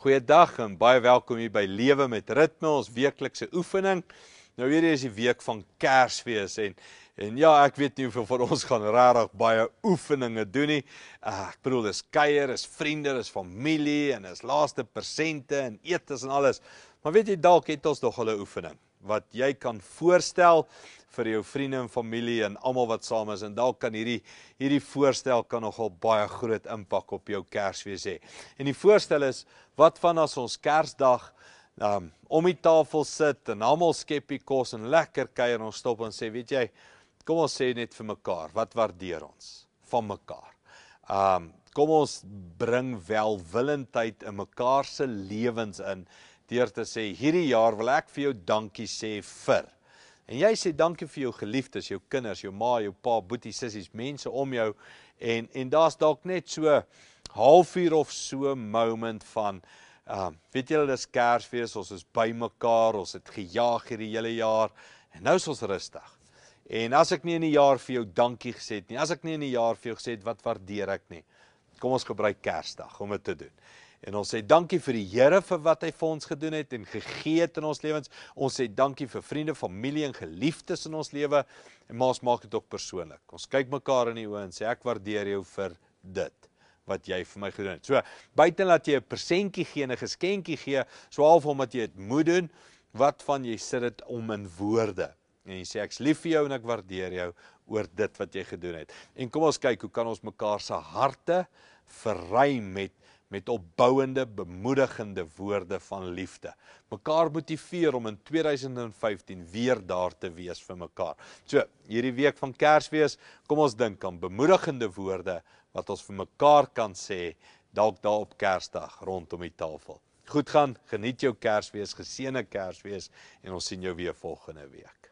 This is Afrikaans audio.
Goeiedag en baie welkom hier by Lewe met Ritme, ons weeklikse oefening. Nou hierdie is die week van Kersfees en ja, ek weet nie hoeveel van ons gaan regtig baie oefeninge doen nie. Ek bedoel, dis kuier, is vriende, is familie en is laaste persente en etes en alles. Maar weet jy, dalk het ons nog 'n oefening wat jy kan voorstel vir jou vriende en familie en almal wat saam is, en dalk kan hierdie voorstel kan nogal baie groot impak op jou Kersfees hê. En die voorstel is, wat van as ons Kersdag om die tafel sit en almal skep die kos en lekker kuier en ons stop en sê, weet jy, kom ons sê net vir mekaar, wat waardeer ons van mekaar? Kom ons bring welwillendheid in mekaar se lewens in, deur te sê, hierdie jaar wil ek vir jou dankie sê vir. En jy sê dankie vir jou geliefdes, jou kinders, jou ma, jou pa, boetie, sissies, mense om jou, en daar's dalk net so halfuur of so moment van, weet julle, dis Kersfees, ons is by mekaar, ons het gejaag hierdie hele jaar, en nou is ons rustig. En as ek nie in die jaar vir jou dankie gesê het nie, as ek nie in die jaar vir jou gesê het, wat waardeer ek nie, kom ons gebruik Kersdag om dit te doen. En ons sê dankie vir die Here vir wat hy vir ons gedoen het en gegee het in ons lewens. Ons sê dankie vir vriende, familie en geliefdes in ons lewe. Maar ons maak dit ook persoonlik. Ons kyk mekaar in die oë en sê ek waardeer jou vir dit wat jy vir my gedoen het. So, buiten dat jy 'n persentjie gee en 'n geskenkie gee, so half omdat jy dit moet doen, wat van jy sit dit om in woorde. En jy sê ek's lief vir jou en ek waardeer jou oor dit wat jy gedoen het. En kom ons kyk, hoe kan ons mekaar se harte verruim met opbouende, bemoedigende woorde van liefde. Mekaar motiveer om in 2015 weer daar te wees vir mekaar. So, hierdie week van Kersfees, kom ons dink aan bemoedigende woorde wat ons vir mekaar kan sê, dalk daar op Kersdag rondom die tafel. Goed gaan, geniet jou Kersfees, geseënde Kersfees en ons sien jou weer volgende week.